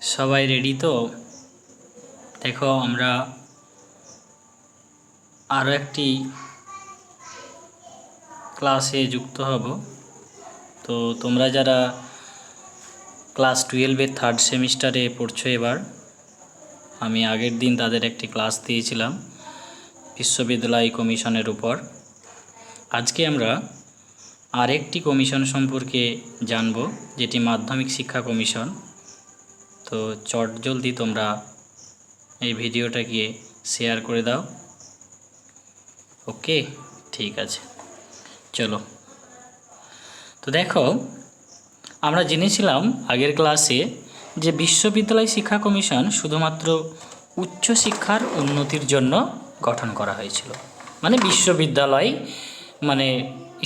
সবাই রেডি তো? দেখো, আমরা আরও একটি ক্লাসে যুক্ত হব। তো তোমরা যারা ক্লাস 12-এর থার্ড সেমিস্টারে পড়ছো এবার, আমি আগের দিন তাদের একটি ক্লাস দিয়েছিলাম বিশ্ববিদ্যালয় কমিশনের উপর। আজকে আমরা আরেকটি কমিশন সম্পর্কে জানব, যেটি মাধ্যমিক শিক্ষা কমিশন। তো চটজলদি তোমরা এই ভিডিওটাকে শেয়ার করে দাও। ওকে, ঠিক আছে, চলো। তো দেখো, আমরা জেনেছিলাম আগের ক্লাসে যে বিশ্ববিদ্যালয় শিক্ষা কমিশন শুধুমাত্র উচ্চশিক্ষার উন্নতির জন্য গঠন করা হয়েছিল। মানে বিশ্ববিদ্যালয় মানে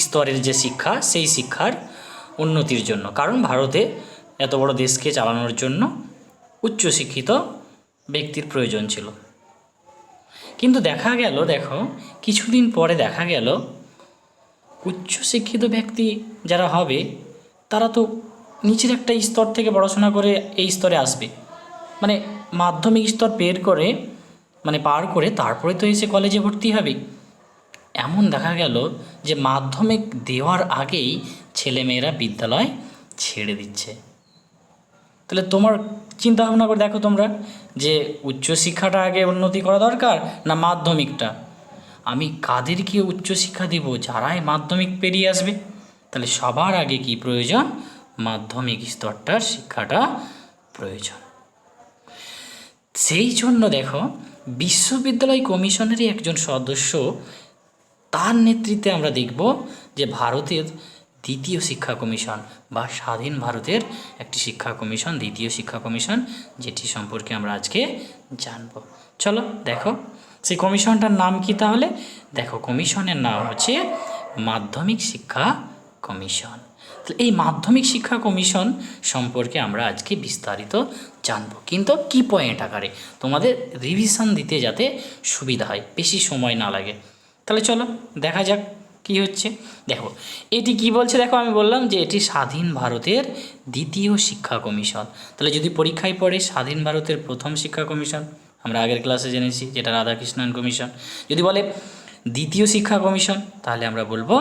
স্তরের যে শিক্ষা, সেই শিক্ষার উন্নতির জন্য। কারণ ভারতে এত বড় দেশকে চালানোর জন্য উচ্চশিক্ষিত ব্যক্তির প্রয়োজন ছিল। কিন্তু দেখা গেল, দেখো, কিছুদিন পরে দেখা গেল উচ্চশিক্ষিত ব্যক্তি যারা হবে তারা তো নিচের একটা স্তর থেকে পড়াশোনা করে এই স্তরে আসবে, মানে মাধ্যমিক স্তর পার করে তারপরে তো এসে কলেজে ভর্তি হবে। এমন দেখা গেল যে মাধ্যমিক দেওয়ার আগেই ছেলেমেয়েরা বিদ্যালয় ছেড়ে দিচ্ছে। তাহলে তোমার চিন্তা ভাবনা করে দেখো তোমরা, যে উচ্চশিক্ষাটা আগে উন্নতি করা দরকার না মাধ্যমিকটা? আমি কাদেরকে উচ্চশিক্ষা দেব? যারাই মাধ্যমিক পেরিয়ে আসবে। তাহলে সবার আগে কি প্রয়োজন? মাধ্যমিক স্তরটার শিক্ষাটা প্রয়োজন। সেই জন্য দেখো, বিশ্ববিদ্যালয় কমিশনেরই একজন সদস্য, তার নেতৃত্বে আমরা দেখব যে ভারতের দ্বিতীয় শিক্ষা কমিশন বা স্বাধীন ভারতের একটি শিক্ষা কমিশন, দ্বিতীয় শিক্ষা কমিশন, যেটি সম্পর্কে আমরা আজকে জানব। চলো দেখো, সেই কমিশনটার নাম কি তাহলে? দেখো, কমিশনের নাম হচ্ছে মাধ্যমিক শিক্ষা কমিশন। তাহলে এই মাধ্যমিক শিক্ষা কমিশন সম্পর্কে আমরা আজকে বিস্তারিত জানব, কিন্তু কি পয়েন্ট আকারে, তোমাদের রিভিশন দিতে যাতে সুবিধা হয়, বেশি সময় না লাগে। তাহলে চলো দেখা যাক কি হচ্ছে। দেখো, এটি কি বলছে, দেখো আমি বললাম যে এটি স্বাধীন ভারতের দ্বিতীয় শিক্ষা কমিশন। তাহলে যদি পরীক্ষায় পড়ে স্বাধীন ভারতের প্রথম শিক্ষা কমিশন, আমরা আগের ক্লাসে জেনেছি যেটা রাধাকৃষ্ণন কমিশন। যদি বলে দ্বিতীয় শিক্ষা কমিশন, তাহলে আমরা বলবো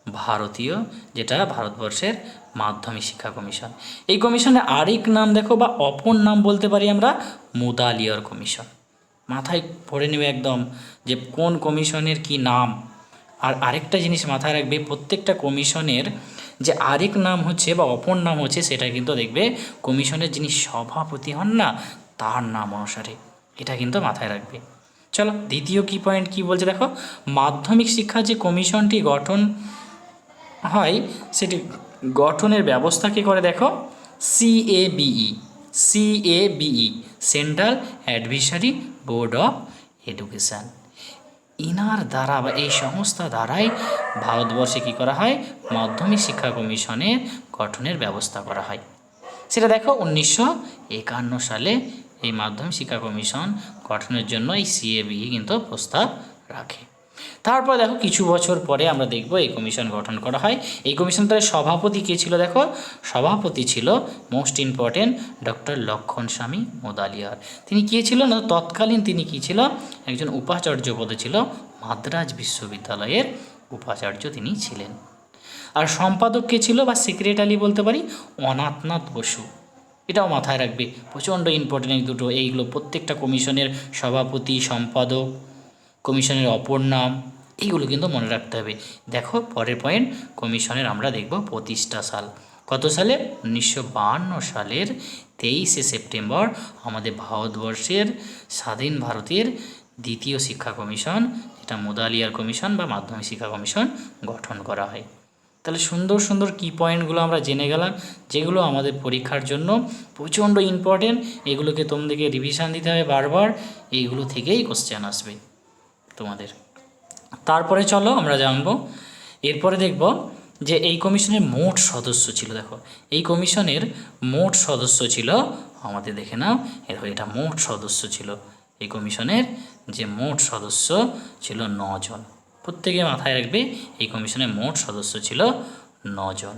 ভারতীয়, যেটা ভারতবর্ষের মাধ্যমিক শিক্ষা কমিশন। এই কমিশনের আরেক নাম দেখো, বা অপর নাম বলতে পারি আমরা, মুদালিয়ার কমিশন। মাথায় পড়ে নেবে একদম যে কোন কমিশনের কি নাম। আর আরেকটা জিনিস মাথায় রাখবে, প্রত্যেকটা কমিশনের যে আরেক নাম হচ্ছে বা অপর নাম হচ্ছে, সেটা কিন্তু দেখবে কমিশনের যিনি সভাপতি হন না, তার নাম অনুসারে। এটা কিন্তু মাথায় রাখবে। চলো, দ্বিতীয় কি পয়েন্ট কি বলছে দেখো, মাধ্যমিক শিক্ষা যে কমিশনটি গঠন হয়, সেটি গঠনের ব্যবস্থা কী করে দেখো, CABE, Central Advisory Board of Education. ইনার দ্বারা বা এই সংস্থা দ্বারাই ভারতবর্ষে কী করা হয়, মাধ্যমিক শিক্ষা কমিশনের গঠনের ব্যবস্থা করা হয়। সেটা দেখো 1951 সালে এই মাধ্যমিক শিক্ষা কমিশন গঠনের জন্য এই সিএবিই কিন্তু প্রস্তাব রাখে। তারপর দেখো কিছু বছর পরে আমরা দেখব এই কমিশন গঠন করা হয়। এই কমিশনটার সভাপতি কে ছিল দেখো, সভাপতি ছিল মোস্ট ইম্পর্টেন্ট ডক্টর লক্ষণ স্বামী মুদালিয়ার। তিনি কে ছিল না, তৎকালীন তিনি কী ছিল, একজন উপাচার্য পদে ছিল, মাদ্রাজ বিশ্ববিদ্যালয়ের উপাচার্য তিনি ছিলেন। আর সম্পাদক কে ছিল বা সেক্রেটারি বলতে পারি, অনাথনাথ বসু। এটাও মাথায় রাখবে, প্রচণ্ড ইম্পর্টেন্ট এই দুটো। এইগুলো প্রত্যেকটা কমিশনের সভাপতি, সম্পাদক, কমিশনের অপর নাম, এইগুলো কিন্তু মনে রাখতে হবে। দেখো পরের পয়েন্ট, কমিশনের আমরা দেখব প্রতিষ্ঠা সাল। কত সালে? 1952 সালের 23শে সেপ্টেম্বর আমাদের ভারতবর্ষের স্বাধীন ভারতের দ্বিতীয় শিক্ষা কমিশন, যেটা মুদালিয়ার কমিশন বা মাধ্যমিক শিক্ষা কমিশন, গঠন করা হয়। তাহলে সুন্দর সুন্দর কি পয়েন্টগুলো আমরা জেনে গেলাম, যেগুলো আমাদের পরীক্ষার জন্য প্রচণ্ড ইম্পর্টেন্ট। এগুলোকে তোমাদেরকে রিভিশন দিতে হবে বারবার, এইগুলো থেকেই কোশ্চেন আসবে তোমাদের। তারপরে চলো আমরা জানবো, এরপরে দেখব যে এই কমিশনের মোট সদস্য ছিল। দেখো, এই কমিশনের মোট সদস্য ছিল, আমাদের দেখে নাও, এটা মোট সদস্য ছিল, এই কমিশনের যে মোট সদস্য ছিল 9 জন। প্রত্যেকে মাথায় রাখবে, এই কমিশনের মোট সদস্য ছিল 9 জন।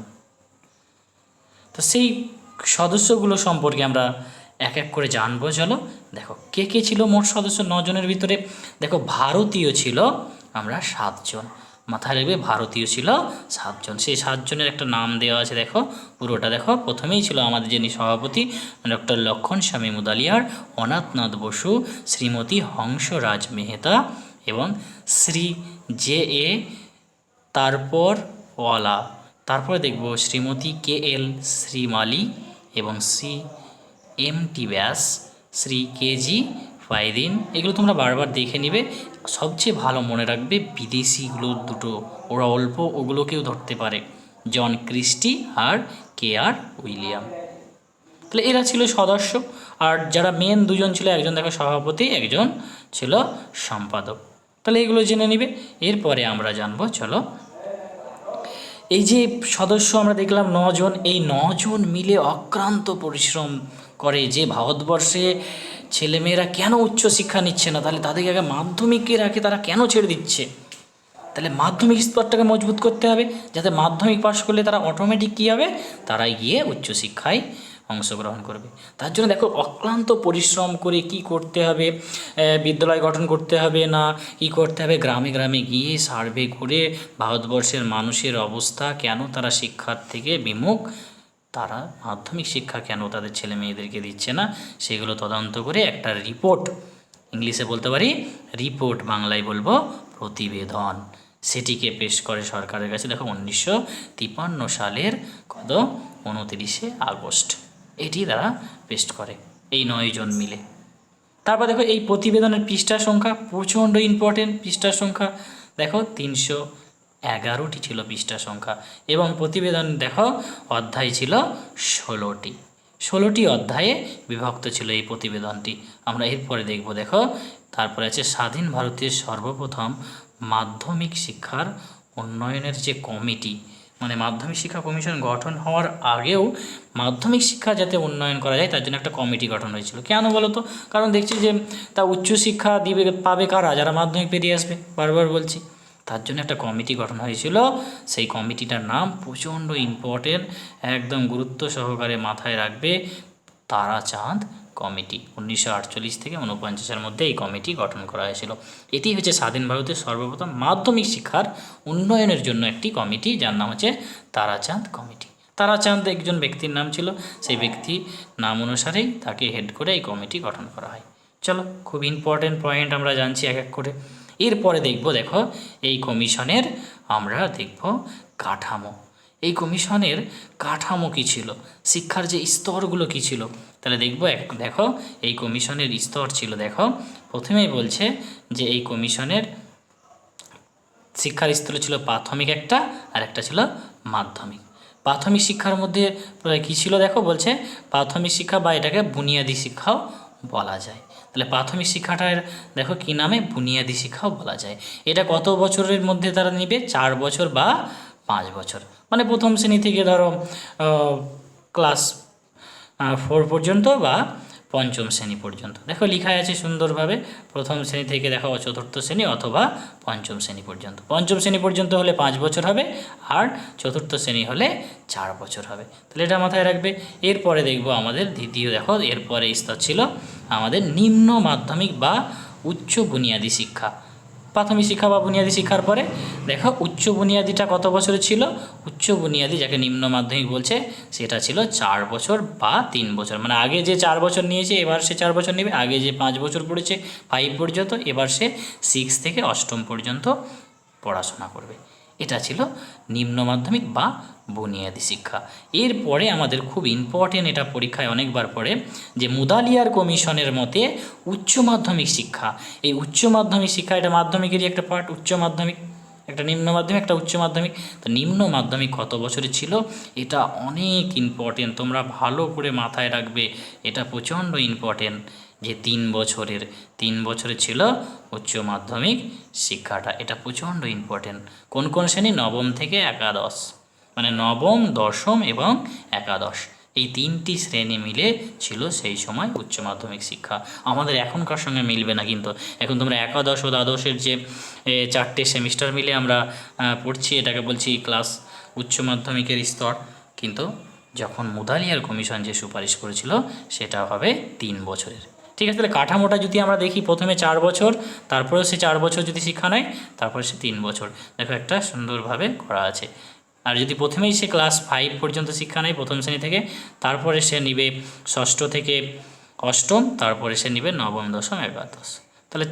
তো সেই সদস্যগুলো সম্পর্কে আমরা এক এক করে জানবো। চলো দেখো কে কে ছিল মোট সদস্য 9 জনের ভিতরে। দেখো ভারতীয় ছিল আমরা 7 জন, মাথায় রাখবে ভারতীয় ছিল 7 জন। সেই 7 জনের একটা নাম দেওয়া আছে, দেখো পুরোটা দেখো। প্রথমেই ছিল আমাদের যিনি সভাপতি ডক্টর লক্ষণ স্বামী মুদালিয়ার, অনাথনাথ বসু, শ্রীমতী হংসরাজ মেহতা এবং শ্রী জে এ তারপর ওয়ালা। তারপরে দেখব শ্রীমতী কে এল শ্রীমালি এবং শ্রী এম টি ব্যাস, শ্রী কে জি ফাইদিন। এগুলো তোমরা বারবার দেখে নিবে। সবচেয়ে ভালো মনে রাখবে বিদেশিগুলো দুটো, ওরা অল্প, ওগুলোকেও ধরতে পারে, জন ক্রিস্টি আর কে আর উইলিয়াম। তাহলে এরা ছিল সদস্য। আর যারা মেন দুজন ছিল, একজন দেখো সভাপতি, একজন ছিল সম্পাদক। তাহলে এগুলো জেনে নিবে। এরপরে আমরা জানবো, চলো এই যে সদস্য আমরা দেখলাম 9 জন, এই 9 জন মিলে অক্লান্ত পরিশ্রম করে যে ভারতবর্ষে ছেলেমেয়েরা কেন উচ্চশিক্ষা নিচ্ছে না, তাহলে তাদেরকে আগে মাধ্যমিকে রাখে, তারা কেন ছেড়ে দিচ্ছে? তাহলে মাধ্যমিক স্তরটাকে মজবুত করতে হবে, যাতে মাধ্যমিক পাশ করলে তারা অটোমেটিক কী হবে, তারাই গিয়ে উচ্চশিক্ষায় অংশগ্রহণ করবে। তার জন্য দেখো অক্লান্ত পরিশ্রম করে কি করতে হবে, বিদ্যালয় গঠন করতে হবে না, কি করতে হবে, গ্রামে গ্রামে গিয়ে সার্ভে করে ভারতবর্ষের মানুষের অবস্থা কেন, তারা শিক্ষার থেকে বিমুখ, তারা মাধ্যমিক শিক্ষা কেন তাদের ছেলে মেয়েদেরকে দিচ্ছে না, সেগুলো তদন্ত করে একটা রিপোর্ট, ইংলিশে বলতে পারি রিপোর্ট, বাংলায় বলবো প্রতিবেদন, সেটিকে পেশ করে সরকারের কাছে। দেখো 1953 সালের কত 29শে আগস্ট এটি তারা পেশ করে এই 9 জন মিলে। তারপর দেখো এই প্রতিবেদনের পৃষ্ঠার সংখ্যা প্রচণ্ড ইম্পর্টেন্ট। পৃষ্ঠার সংখ্যা দেখো 311টি ছিল পৃষ্ঠার সংখ্যা, এবং প্রতিবেদন দেখো অধ্যায় ছিল 16টি। 16টি অধ্যায়ে বিভক্ত ছিল এই প্রতিবেদনটি। আমরা এরপরে দেখব, দেখো তারপরে আছে স্বাধীন ভারতের সর্বপ্রথম মাধ্যমিক শিক্ষার উন্নয়নের যে কমিটি, মানে মাধ্যমিক শিক্ষা কমিশন গঠন হওয়ার আগেও মাধ্যমিক শিক্ষা যাতে উন্নয়ন করা যায় তার জন্য একটা কমিটি গঠন হয়েছিল। কেন বলো তো? কারণ দেখছি যে তা উচ্চশিক্ষা দিবে, পাবে কারা, যারা মাধ্যমিক পেরিয়ে আসবে, বারবার বলছি। তার জন্য একটা কমিটি গঠন হয়েছিল। সেই কমিটিটার নাম প্রচণ্ড ইম্পর্টেন্ট, একদম গুরুত্ব সহকারে মাথায় রাখবে, তারাচাঁদ কমিটি। 1948 থেকে 49-এর মধ্যে এই কমিটি গঠন করা হয়েছিল। এটি হচ্ছে স্বাধীন ভারতের সর্বপ্রথম মাধ্যমিক শিক্ষার উন্নয়নের জন্য একটি কমিটি, যার নাম হচ্ছে তারাচাঁদ কমিটি। তারাচাঁদ একজন ব্যক্তির নাম ছিল, সেই ব্যক্তি নাম অনুসারেই তাকে হেড করে এই কমিটি গঠন করা হয়। চলো খুব ইম্পর্টেন্ট পয়েন্ট আমরা জানছি এক এক করে। এরপরে দেখব, দেখো এই কমিশনের আমরা দেখব কাঠামো। এই কমিশনের কাঠামো কী ছিল, শিক্ষার যে স্তরগুলো কী ছিল, তাহলে দেখব। দেখো এই কমিশনের স্তর ছিল, দেখো প্রথমেই বলছে যে এই কমিশনের শিক্ষার স্তর ছিল প্রাথমিক একটা, আর একটা ছিল মাধ্যমিক। প্রাথমিক শিক্ষার মধ্যে কী ছিল, দেখো বলছে প্রাথমিক শিক্ষা বা এটাকে বুনিয়াদী শিক্ষাও বলা যায়। তাহলে প্রাথমিক শিক্ষাটার দেখো কী নামে, বুনিয়াদী শিক্ষাও বলা যায়। এটা কত বছরের মধ্যে তারা নেবে, 4 বছর বা 5 বছর, মানে প্রথম শ্রেণী থেকে ধরো ক্লাস 4 পর্যন্ত বা পঞ্চম শ্রেণী পর্যন্ত। দেখো লেখা আছে সুন্দরভাবে, প্রথম শ্রেণী থেকে দেখো চতুর্থ শ্রেণী অথবা পঞ্চম শ্রেণী পর্যন্ত। পঞ্চম শ্রেণী পর্যন্ত হলে 5 বছর হবে, আর চতুর্থ শ্রেণী হলে 4 বছর হবে। তাহলে এটা মাথায় রাখবে। এরপরে দেখব আমাদের দ্বিতীয়, দেখো এরপরে স্তর ছিল আমাদের নিম্ন মাধ্যমিক বা উচ্চ বুনিয়াদী শিক্ষা। প্রাথমিক শিক্ষা বা বুনিয়াদী শিক্ষার পরে দেখো উচ্চ বুনিয়াদীটা কত বছরের ছিল, উচ্চ বুনিয়াদী যাকে নিম্ন মাধ্যমিক বলছে সেটা ছিল 4 বছর বা 3 বছর। মানে আগে যে 4 বছর নিয়েছে এবার সে 4 বছর নেবে, আগে যে 5 বছর পড়েছে 5 পর্যন্ত, এবার সে 6 থেকে 8ম পর্যন্ত পড়াশোনা করবে। এটা ছিল নিম্ন মাধ্যমিক বা বুনিয়াদী শিক্ষা। এরপরে আমাদের খুব ইম্পর্টেন্ট, এটা পরীক্ষায় অনেকবার পড়ে, যে মুদালিয়ার কমিশনের মতে উচ্চ মাধ্যমিক শিক্ষা, এই উচ্চ মাধ্যমিক শিক্ষা এটা মাধ্যমিকেরই একটা পার্ট, উচ্চ মাধ্যমিক একটা নিম্ন মাধ্যমিক একটা উচ্চ মাধ্যমিক। তো নিম্ন মাধ্যমিক কত বছরের ছিল, এটা অনেক ইম্পর্টেন্ট, তোমরা ভালো করে মাথায় রাখবে, এটা প্রচণ্ড ইম্পর্টেন্ট, যে 3 বছরের 3 বছরের ছিল উচ্চ মাধ্যমিক শিক্ষাটা। এটা প্রচণ্ড ইম্পর্টেন্ট। কোন কোন শ্রেণী, নবম থেকে একাদশ, মানে নবম, দশম এবং একাদশ, এই 3টি শ্রেণী মিলে ছিল সেই সময় উচ্চ মাধ্যমিক শিক্ষা। আমাদের এখনকার সঙ্গে মিলবে না কিন্তু, এখন তোমরা একাদশ ও দ্বাদশের যে 4টে সেমিস্টার মিলে আমরা পড়ছি, এটাকে বলছি ক্লাস উচ্চ মাধ্যমিকের স্তর, কিন্তু যখন মুদালিয়ার কমিশন যে সুপারিশ করেছিল সেটা হবে 3 বছরের। ঠিক আছে, তাহলে কাঠামোটা যদি আমরা দেখি, প্রথমে 4 বছর, তারপরে সে 4 বছর যদি শিক্ষা নেয়, তারপরে সে 3 বছর। দেখো একটা সুন্দরভাবে করা আছে। আর যদি প্রথমেই সে ক্লাস 5 পর্যন্ত শিক্ষা নেয় প্রথম শ্রেণী থেকে, তারপরে সে নিবে ষষ্ঠ থেকে অষ্টম, তারপরে সে নিবে নবম, দশম, একাদশ। তাহলে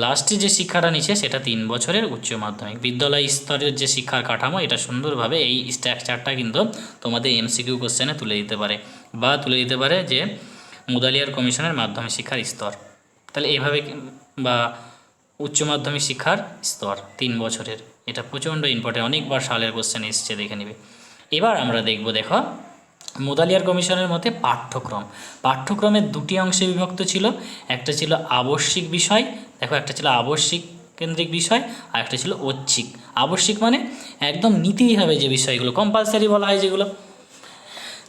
লাস্টে যে শিক্ষাটা নিচ্ছে সেটা 3 বছরের উচ্চ মাধ্যমিক। বিদ্যালয় স্তরের যে শিক্ষার কাঠামো, এটা সুন্দরভাবে এই স্ট্রাকচারটা কিন্তু তোমাদের এমসিকিউ কোশ্চেনে তুলে দিতে পারে, বা তুলে দিতে পারে যে মুদালিয়ার কমিশনের মাধ্যমিক শিক্ষার স্তর। তাহলে এইভাবে বা উচ্চ মাধ্যমিক শিক্ষার স্তর 3 বছরের, এটা প্রচণ্ড ইম্পর্টেন্ট, অনেকবার সালের কোশ্চেন এসছে, দেখে নেবে। এবার আমরা দেখব, দেখো মুদালিয়ার কমিশনের মতে পাঠ্যক্রমের দুটি অংশে বিভক্ত ছিল। একটা ছিল আবশ্যিক বিষয়, দেখো একটা ছিল আবশ্যিক কেন্দ্রিক বিষয়, আর একটা ছিল ঐচ্ছিক। আবশ্যিক মানে একদম নিতেই হবে যে বিষয়গুলো, কম্পালসারি বলা হয় যেগুলো,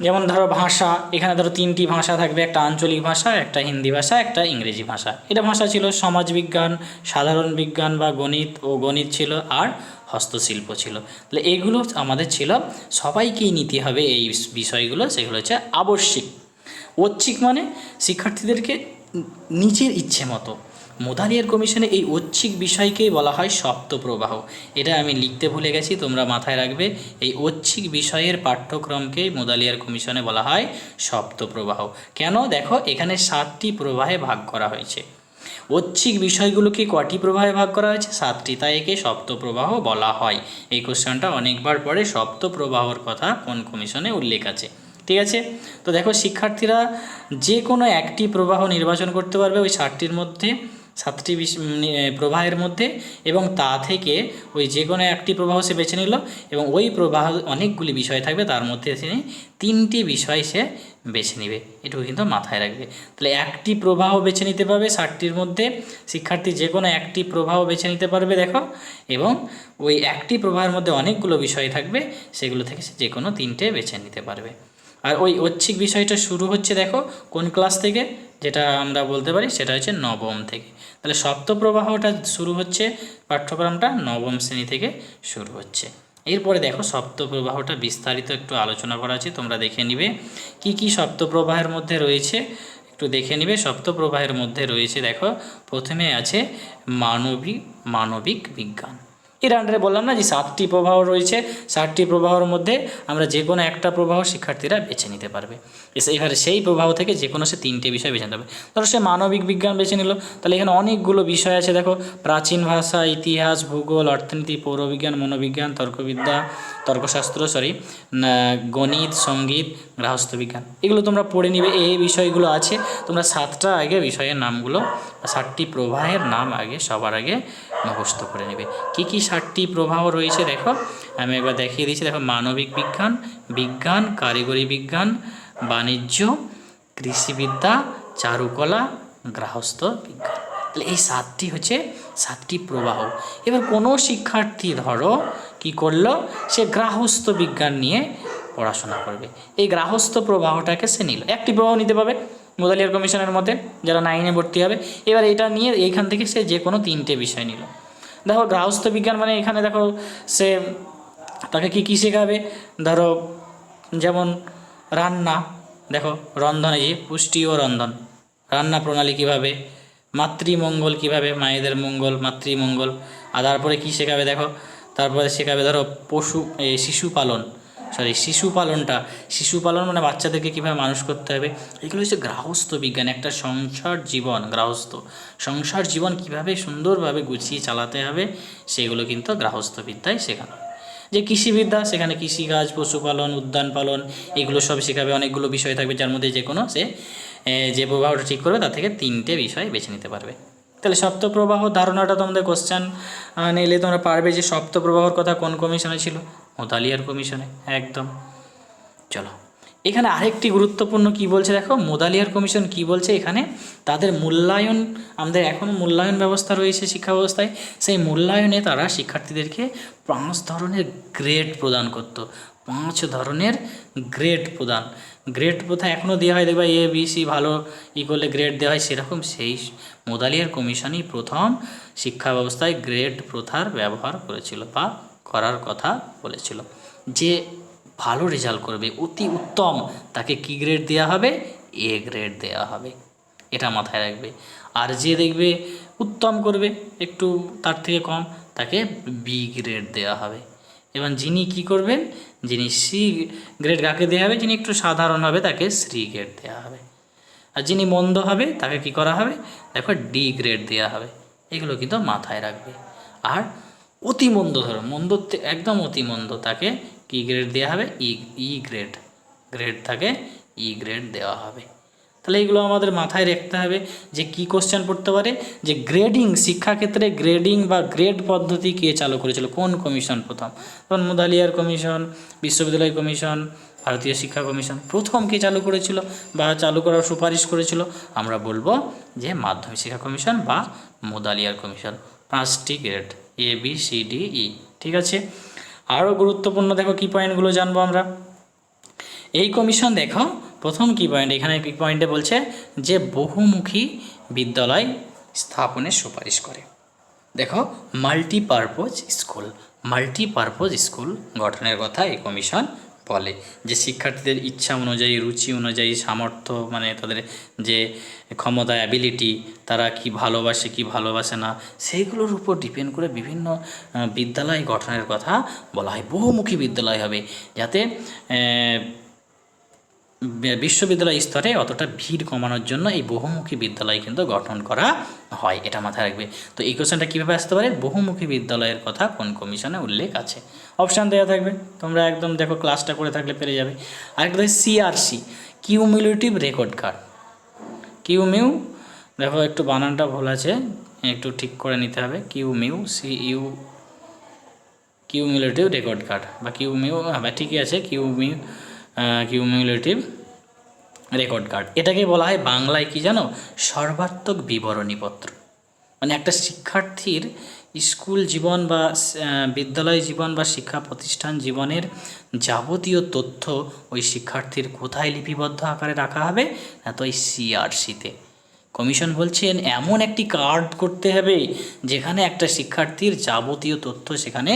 যেমন ধরো ভাষা, এখানে ধরো 3টি ভাষা থাকবে, একটা আঞ্চলিক ভাষা, একটা হিন্দি ভাষা, একটা ইংরেজি ভাষা। এটা ভাষা ছিল। সমাজবিজ্ঞান, সাধারণ বিজ্ঞান বা গণিত ছিল, আর হস্তশিল্প ছিল। তাহলে এইগুলো আমাদের ছিল, সবাইকেই নিতে হবে এই বিষয়গুলো, সেগুলো হচ্ছে আবশ্যিক। ঐচ্ছিক মানে শিক্ষার্থীদেরকে নিজের ইচ্ছে মতো। মুদালিয়ার কমিশনে এই ঐচ্ছিক বিষয়কেই বলা হয় সপ্তপ্রবাহ। এটা আমি লিখতে ভুলে গেছি, তোমরা মাথায় রাখবে। এই ঐচ্ছিক বিষয়ের পাঠ্যক্রমকেই মুদালিয়ার কমিশনে বলা হয় সপ্তপ্রবাহ। কেন? দেখো এখানে 7টি প্রবাহে ভাগ করা হয়েছে। ঐচ্ছিক বিষয়গুলোকে কটি প্রবাহে ভাগ করা হয়েছে? 7টি, তাই একে সপ্তপ্রবাহ বলা হয়। এই কোশ্চেনটা অনেকবার পরে, সপ্তপ্রবাহর কথা কোন কমিশনে উল্লেখ আছে। ঠিক আছে, তো দেখো শিক্ষার্থীরা যে কোনো একটি প্রবাহ নির্বাচন করতে পারবে ওই 7টির মধ্যে, 7টি প্রবাহের মধ্যে, এবং তা থেকে ওই যে কোনো একটি প্রবাহ সে বেছে নিল, এবং ওই প্রবাহ অনেকগুলি বিষয় থাকবে, তার মধ্যে তিনি 3টি বিষয় সে বেছে নেবে। এটুকু কিন্তু মাথায় রাখবে। তাহলে একটি প্রবাহ বেছে নিতে পারবে 7টির মধ্যে, শিক্ষার্থী যে কোনো একটি প্রবাহ বেছে নিতে পারবে, দেখো, এবং ওই একটি প্রবাহের মধ্যে অনেকগুলো বিষয় থাকবে, সেগুলো থেকে সে যে কোনো 3টে বেছে নিতে পারবে। আর ওই ঐচ্ছিক বিষয়টা শুরু হচ্ছে দেখো কোন ক্লাস থেকে, যেটা আমরা বলতে পারি সেটা হচ্ছে নবম থেকে। তাহলে সপ্তপ্রবাহটা শুরু হচ্ছে, পাঠ্যক্রমটা নবম শ্রেণী থেকে শুরু হচ্ছে। এরপরে দেখো সপ্তপ্রবাহটা বিস্তারিত একটু আলোচনা করা আছে, তোমরা দেখে নিবে কি কি সপ্তপ্রবাহের মধ্যে রয়েছে, একটু দেখে নিবে। সপ্তপ্রবাহের মধ্যে রয়েছে, দেখো প্রথমে আছে মানবিক বিজ্ঞান। এর আন্ডারে বললাম না যে 7টি প্রবাহ রয়েছে, 7টি প্রবাহের মধ্যে আমরা যে কোনো একটা প্রবাহ শিক্ষার্থীরা বেছে নিতে পারবে। এবারে সেই প্রবাহ থেকে যে কোনো সে 3টে বিষয় বেছে নিতে হবে। ধরো সে মানবিক বিজ্ঞান বেছে নিল, তাহলে এখানে অনেকগুলো বিষয় আছে, দেখো প্রাচীন ভাষা, ইতিহাস, ভূগোল, অর্থনীতি, পৌরবিজ্ঞান, মনোবিজ্ঞান, তর্কশাস্ত্র, গণিত, সঙ্গীত, গৃহস্থ বিজ্ঞান। এগুলো তোমরা পড়ে নিবে। এই বিষয়গুলো আছে, তোমরা 7টা আগে বিষয়ের নামগুলো, 7টি প্রবাহের নাম আগে সবার আগে মুখস্থ করে নেবে। কি কি 7টি প্রবাহ রয়েছে দেখো, আমি একবার দেখিয়ে দিচ্ছি। দেখো মানবিক বিজ্ঞান, কারিগরি বিজ্ঞান, বাণিজ্য, কৃষিবিদ্যা, চারুকলা, গৃহস্থ বিজ্ঞান। তাহলে এই 7টি হচ্ছে 7টি প্রবাহ। এবার কোনো শিক্ষার্থী ধরো কি করলো, সে গৃহস্থ বিজ্ঞান নিয়ে পড়াশোনা করবে, এই গৃহস্থ প্রবাহটাকে সে নিল। একটি প্রবাহ নিতে পারবে মুদালিয়ার কমিশনের মতে, যারা 9-এ ভর্তি হবে। এবার এটা নিয়ে এইখান থেকে সে যে কোনো 3টে বিষয় নিল। দেখো গৃহস্থ বিজ্ঞান মানে এখানে দেখো সে তাকে কী শেখাবে, ধরো যেমন রান্না, দেখো রন্ধন, এই পুষ্টি ও রন্ধন, রান্না প্রণালী কীভাবে, মাতৃমঙ্গল কীভাবে, মায়েদের মঙ্গল, মাতৃমঙ্গল। আর তারপরে কী শেখাবে দেখো, তারপরে শেখাবে ধরো শিশু পালন মানে বাচ্চাদেরকে কীভাবে মানুষ করতে হবে। এগুলো হচ্ছে গৃহস্থ বিজ্ঞান। একটা সংসার জীবন কীভাবে সুন্দরভাবে গুছিয়ে চালাতে হবে, সেগুলো কিন্তু গৃহস্থ বিদ্যায় শেখানো। যে কৃষিবিদ্যা, সেখানে কৃষিকাজ, পশুপালন, উদ্যান পালন, এগুলো সব শেখাবে। অনেকগুলো বিষয় থাকবে, যার মধ্যে যে কোনো সে যে প্রবাহটা ঠিক করবে তার থেকে 3টে বিষয় বেছে নিতে পারবে। তাহলে সপ্তপ্রবাহ ধারণাটা তোমাদের কোশ্চেন নিলে তোমরা পারবে যে সপ্তপ্রবাহর কথা কোন কমিশনে ছিল, মুদালিয়ার কমিশনে, একদম। চলো এখানে আরেকটি গুরুত্বপূর্ণ কি বলছে দেখো, মুদালিয়ার কমিশন কি বলছে এখানে, তাদের মূল্যায়ন, আমাদের এখনও মূল্যায়ন ব্যবস্থা রয়েছে শিক্ষা ব্যবস্থায়, সেই মূল্যায়নে তারা শিক্ষার্থীদেরকে 5 ধরনের গ্রেড প্রদান করত। 5 ধরনের গ্রেড প্রথা এখনও দেওয়া হয়, দেখবা ABC ভালো করলে গ্রেড দেওয়া হয়, সেরকম সেই মুদালিয়ার কমিশনই প্রথম শিক্ষা ব্যবস্থায় গ্রেড প্রথার ব্যবহার করেছিল বা করার কথা বলেছিল। যে ভালো রেজাল্ট করবে, অতি উত্তম, তাকে কি গ্রেড দেওয়া হবে? এ গ্রেড দেওয়া হবে। এটা মাথায় রাখবে। আর যে দেখবে উত্তম করবে, একটু তার থেকে কম, তাকে বি গ্রেড দেওয়া হবে। এবং যিনি কি করবেন, যিনি সি গ্রেড কাকে দেওয়া হবে? যিনি একটু সাধারণ হবে তাকে সি গ্রেড দেওয়া হবে। আর যিনি মন্দ হবে তাকে কি করা হবে? দেখো ডি গ্রেড দেওয়া হবে। এগুলো কিন্তু মাথায় রাখবে। আর অতি মন্দ, ধরো মন্দ একদম অতি মন্দ, তাকে কি গ্রেড দেওয়া হবে? ই গ্রেড, গ্রেড তাকে ই গ্রেড দেওয়া হবে। তাহলে এগুলো আমাদের মাথায় রাখতে হবে যে কি কোশ্চেন পড়তে পারে, যে গ্রেডিং, শিক্ষাক্ষেত্রে গ্রেডিং বা গ্রেড পদ্ধতি কে চালু করেছিল, কোন কমিশন প্রথম? যেমন মুদালিয়ার কমিশন, বিশ্ববিদ্যালয় কমিশন, ভারতীয় শিক্ষা কমিশন। প্রথম কে চালু করেছিল বা চালু করার সুপারিশ করেছিল? আমরা বলবো যে মাধ্যমিক শিক্ষা কমিশন বা মুদালিয়ার কমিশন। 5টি গ্রেড, ABCDE। ঠিক আছে। আরও গুরুত্বপূর্ণ দেখো কি পয়েন্টগুলো জানবো আমরা। এই কমিশন দেখো প্রথম কি পয়েন্ট, এখানে কি পয়েন্টে বলছে যে বহুমুখী বিদ্যালয় স্থাপনের সুপারিশ করে। দেখো মাল্টিপারপোজ স্কুল, মাল্টিপারপোজ স্কুল গঠনের কথা এই কমিশন বলে, যে শিক্ষার্থীদের ইচ্ছা অনুযায়ী, রুচি অনুযায়ী, সামর্থ্য মানে তাদের যে ক্ষমতা, অ্যাবিলিটি, তারা কি ভালোবাসে কি ভালোবাসে না, সেইগুলোর উপর ডিপেন্ড করে বিভিন্ন বিদ্যালয় গঠনের কথা বলা হয়। বহুমুখী বিদ্যালয় হবে, যাতে বিশ্ববিদ্যালয় স্তরে অতটা ভিড় কমানোর জন্য এই বহুমুখী বিদ্যালয় কিন্তু গঠন করা হয়। এটা মাথায় রাখবে। তো এই কোশ্চেনটা কীভাবে আসতে পারে? বহুমুখী বিদ্যালয়ের কথা কোন কমিশনে উল্লেখ আছে? অপশান দেওয়া থাকবে, তোমরা একদম দেখো ক্লাসটা করে থাকলে পেরে যাবে। আরেকটা CRC, কিউমুলেটিভ রেকর্ড কার্ড। কিউমিউ, দেখো একটু বানানটা ভুল আছে, একটু ঠিক করে নিতে হবে। কিউমিউ, কিউমুলেটিভ রেকর্ড কার্ড বা কিউমিউ, ঠিকই আছে, কিউমুলেটিভ রেকর্ড কার্ড। এটাকে বলা হয় বাংলায় কি জানো? সর্বাত্মক বিবরণীপত্র। মানে একটা শিক্ষার্থীর স্কুল জীবন বা বিদ্যালয় জীবন বা শিক্ষা প্রতিষ্ঠান জীবনের যাবতীয় তথ্য ওই শিক্ষার্থীর কোথায় লিপিবদ্ধ আকারে রাখা হবে? না তো ওই CRCতে। কমিশন বলছেন এমন একটি কার্ড করতে হবে যেখানে একটা শিক্ষার্থীর যাবতীয় তথ্য সেখানে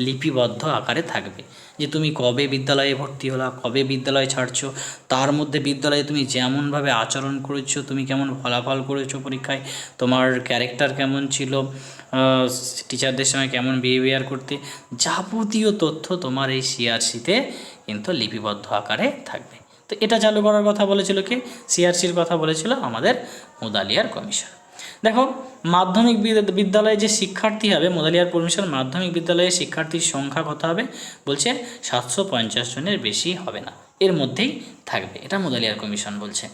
লিপিবদ্ধ আকারে থাকবে, যে তুমি কবে বিদ্যালয়ে ভর্তি হলা, কবে বিদ্যালয় ছাড়ছো, তার মধ্যে বিদ্যালয়ে তুমি যেমনভাবে আচরণ করেছো, তুমি কেমন ফলাফল করেছো পরীক্ষায়, তোমার ক্যারেক্টার কেমন ছিল, টিচারদের সঙ্গে কেমন বিহেভিয়ার করতে, যাবতীয় তথ্য তোমার এই CRCতে কিন্তু লিপিবদ্ধ আকারে থাকবে। তো এটা চালু করার কথা বলেছিল কি? CRCর কথা বলেছিল আমাদের মুদালিয়ার কমিশন। দেখো মাধ্যমিক বিদ্যালয়ে যে শিক্ষার্থী হবে, মুদালিয়ার কমিশন মাধ্যমিক বিদ্যালয়ে শিক্ষার্থীর সংখ্যা কত হবে? বলছে 750 জনের বেশি হবে না, এর মধ্যেই থাকবে, এটা মুদালিয়ার কমিশন বলছে।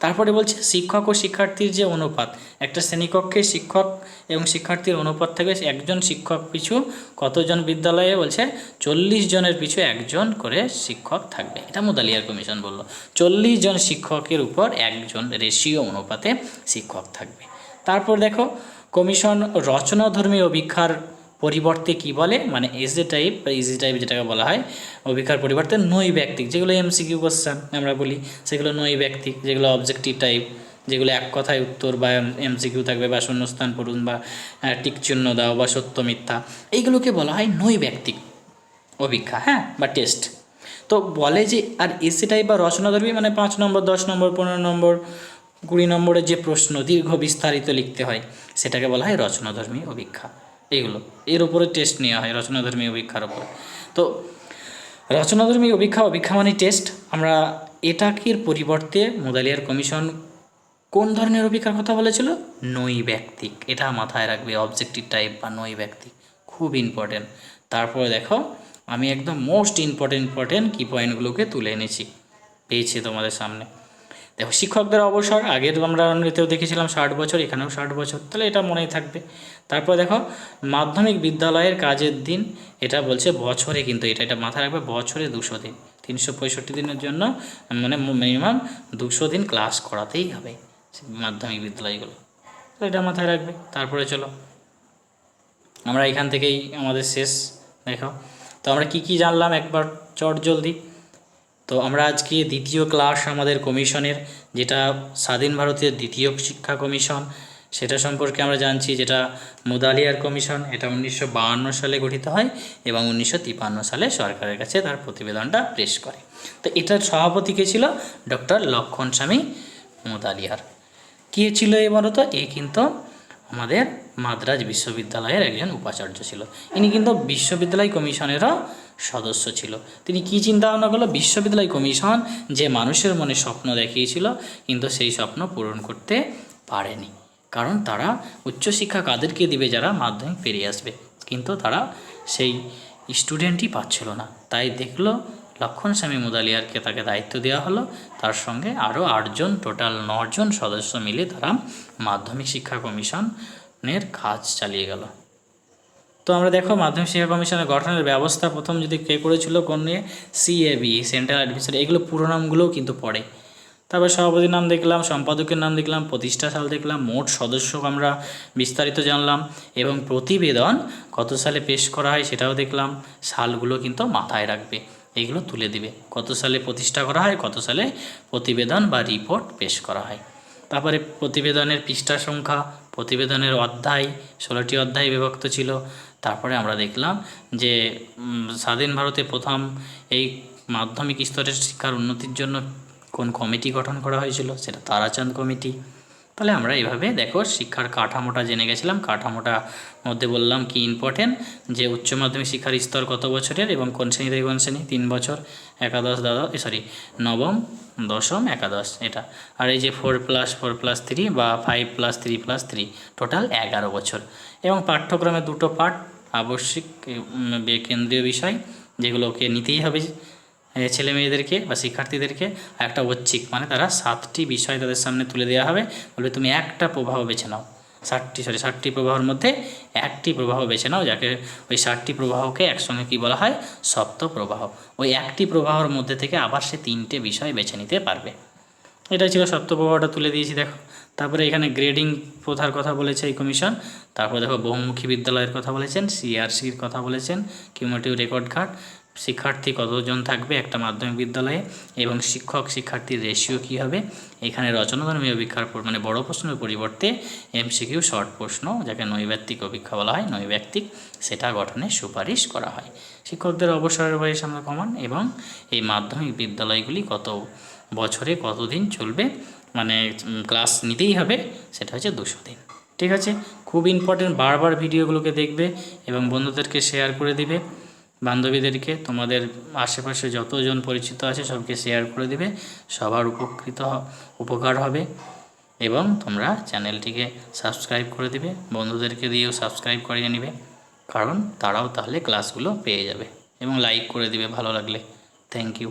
তারপরে বলছে শিক্ষক ও শিক্ষার্থীর যে অনুপাত, একটা শ্রেণীকক্ষে শিক্ষক এবং শিক্ষার্থীর অনুপাত থাকবে একজন শিক্ষক পিছু কতজন বিদ্যালয়ে? বলছে 40 জনের পিছু একজন করে শিক্ষক থাকবে, এটা মুদালিয়ার কমিশন বলল। 40 জন শিক্ষকের উপর একজন রেশিও অনুপাতে শিক্ষক থাকবে। তারপর দেখো কমিশন রচনাধর্মী অভিক্ষার পরিবর্তে কি বলে, মানে এসে টাইপ বা ইজি টাইপ যেটাকে বলা হয়, অভিক্ষার পরিবর্তে নৈব্যক্তিক, যেগুলো MCQ কোশ্চেন আমরা বলি সেগুলো নৈব্যক্তিক, যেগুলো অবজেক্টিভ টাইপ, যেগুলো এক কথায় উত্তর বা MCQ থাকবে বা শূন্যস্থান পূরণ বা টিক চিহ্ন দাও বা সত্য মিথ্যা, এইগুলোকে বলা হয় নৈব্যক্তিক অভিক্ষা, হ্যাঁ, বা টেস্ট। তো বলে যে আর এসে টাইপ বা রচনাধর্মী মানে 5 নম্বর, 10 নম্বর, 15 নম্বর, 20 নম্বরের যে প্রশ্ন দীর্ঘ বিস্তারিত লিখতে হয় সেটাকে বলা হয় রচনাধর্মী অভিক্ষা। এইগুলো এর উপরে টেস্ট নেওয়া হয় রচনাধর্মী অভিক্ষার উপর। তো রচনাধর্মী অভিক্ষা মানে টেস্ট। আমরা এটাকের পরিবর্তে মুদালিয়ার কমিশন কোন ধরনের অভিক্ষার কথা বলেছিল? নৈব্যক্তিক, এটা মাথায় রাখবে, অবজেক্টিভ টাইপ বা নৈব্যক্তিক, খুব ইম্পর্টেন্ট। তারপরে দেখো আমি একদম মোস্ট ইম্পর্টেন্ট কি পয়েন্টগুলোকে তুলে এনেছি, পেয়েছি তোমাদের সামনে। দেখো শিক্ষকদের অবসর, আগের আমরা এতেও দেখেছিলাম 60 বছর, এখানেও 60 বছর, তাহলে এটা মনেই থাকবে। তারপর দেখো মাধ্যমিক বিদ্যালয়ের কাজের দিন, এটা বলছে বছরে, কিন্তু এটা মাথায় রাখবে, বছরে 200 দিন, 365 দিনের জন্য মানে মিনিমাম 200 দিন ক্লাস করাতেই হবে মাধ্যমিক বিদ্যালয়গুলো, তো এটা মাথায় রাখবে। তারপরে চলো আমরা এখান থেকেই আমাদের শেষ। দেখো তো আমরা কি জানলাম একবার চটজলদি। তো আমরা আজকে দ্বিতীয় ক্লাস আমাদের কমিশনের, যেটা স্বাধীন ভারতের দ্বিতীয় শিক্ষা কমিশন, সেটা সম্পর্কে আমরা জানছি, যেটা মুদালিয়ার কমিশন, এটা 1952 সালে গঠিত হয় এবং 1953 সালে সরকারের কাছে তার প্রতিবেদনটা পেশ করে। তো এটার সভাপতি কে ছিল? ডক্টর লক্ষণ স্বামী মুদালিয়ার। কে ছিল এবারও? তো এ কিন্তু আমাদের মাদ্রাজ বিশ্ববিদ্যালয়ের একজন উপাচার্য ছিল। ইনি কিন্তু বিশ্ববিদ্যালয় কমিশনেরও সদস্য ছিল। তিনি কি চিন্তা ভাবনা করলো? বিশ্ববিদ্যালয় কমিশন যে মানুষের মনে স্বপ্ন দেখিয়েছিল, কিন্তু সেই স্বপ্ন পূরণ করতে পারেনি। কারণ তারা উচ্চশিক্ষা কাদেরকে দিবে? যারা মাধ্যমিক পেরিয়ে আসবে, কিন্তু তারা সেই স্টুডেন্টই পাচ্ছিল না। তাই দেখলো লক্ষণ স্বামী মুদালিয়ারকে তাকে দায়িত্ব দেওয়া হলো, তার সঙ্গে আরও 8জন, টোটাল 9জন সদস্য মিলে তারা মাধ্যমিক শিক্ষা কমিশনের কাজ চালিয়ে গেল। তো আমরা দেখো মাধ্যমিক শিক্ষা কমিশনের গঠনের ব্যবস্থা প্রথম যদি কে করেছিল, কোন নিয়ে? সিএবি, সেন্ট্রাল অ্যাডমিনিস্ট্রেশন, এগুলো পুরো নামগুলোও কিন্তু পড়ে। তারপর সভাপতির নাম দেখলাম, সম্পাদকের নাম দেখলাম, প্রতিষ্ঠা সাল দেখলাম, মোট সদস্য আমরা বিস্তারিত জানলাম, এবং প্রতিবেদন কত সালে পেশ করা হয় সেটাও দেখলাম। সালগুলো কিন্তু মাথায় রাখবে, এগুলো তুলে দিবে, কত সালে প্রতিষ্ঠা করা হয়, কত সালে প্রতিবেদন বা রিপোর্ট পেশ করা হয়। তারপরে প্রতিবেদনের পৃষ্ঠা সংখ্যা, প্রতিবেদনের অধ্যায়, 16টি অধ্যায় বিভক্ত ছিল। তারপরে আমরা দেখলাম যে স্বাধীন ভারতে প্রথম এই মাধ্যমিক স্তরের শিক্ষার উন্নতির জন্য কোন কমিটি গঠন করা হয়েছিল, সেটা তারাচাঁদ কমিটি। তাহলে আমরা এইভাবে দেখো শিক্ষার কাঠামোটা জেনে গেছিলাম। কাঠামোটা মধ্যে বললাম কি ইম্পর্টেন্ট, যে উচ্চ মাধ্যমিক শিক্ষার স্তর কত বছরের এবং কোন শ্রেণী থেকে কোন শ্রেণী? 3 বছর, একাদশ, দ্বাদশ, নবম, দশম, একাদশ এটা। আর এই যে 4+4+3 বা 5+3+3, টোটাল 11 বছর। এবং পাঠ্যক্রমে 2টো পাঠ আবশ্যিক কেন্দ্রীয় বিষয়, যেগুলোকে নিতেই হবে ছেলে মেয়েদেরকে বা শিক্ষার্থীদেরকে। একটা ঐচ্ছিক, মানে তারা 7টি বিষয় তাদের সামনে তুলে দেওয়া হবে, বলবে তুমি একটা প্রবাহ বেছে নাও। 7টি প্রবাহের মধ্যে একটি প্রবাহ বেছে নাও, যাকে ওই 7টি প্রবাহকে একসঙ্গে কি বলা হয়? সপ্ত প্রবাহ। ওই একটি প্রবাহের মধ্যে থেকে আবার সে 3টে বিষয় বেছে নিতে পারবে। এটাই ছিল সপ্ত প্রবাহটা তুলে দিয়েছি দেখো। তারপরে এখানে গ্রেডিং প্রথার কথা বলেছে এই কমিশন। তারপর দেখো বহুমুখী বিদ্যালয়ের কথা বলেছেন, সিআরসির কথা বলেছেন, কিউমুলেটিভ রেকর্ড কার্ড, শিক্ষার্থী কতজন থাকবে একটা মাধ্যমিক বিদ্যালয়ে, এবং শিক্ষক শিক্ষার্থীর রেশিও কী হবে। এখানে রচনাধর্মী অভিক্ষার মানে বড় প্রশ্নের পরিবর্তে এমসিকিউ শর্ট প্রশ্ন, যাকে নৈর্ব্যক্তিক অভিক্ষা বলা হয়, নৈর্ব্যক্তিক, সেটা গঠনের সুপারিশ করা হয়। শিক্ষকদের অবসরের বয়স আমরা কমান, এবং এই মাধ্যমিক বিদ্যালয়গুলি কত বছরে কতদিন চলবে, মানে ক্লাস নিতেই হবে, সেটা হচ্ছে 200 দিন। ঠিক আছে, খুব ইম্পর্টেন্ট। বারবার ভিডিওগুলোকে দেখবে এবং বন্ধুদেরকে শেয়ার করে দিবে, বান্ধবীদেরকে, তোমাদের আশেপাশে যতজন পরিচিত আছে সবকে শেয়ার করে দিবে, সবার উপকার হবে। এবং তোমরা চ্যানেলটিকে সাবস্ক্রাইব করে দিবে, বন্ধুদেরকে দিয়েও সাবস্ক্রাইব করিয়ে নেবে, কারণ তারাও তাহলে ক্লাসগুলো পেয়ে যাবে, এবং লাইক করে দিবে ভালো লাগলে। Thank you.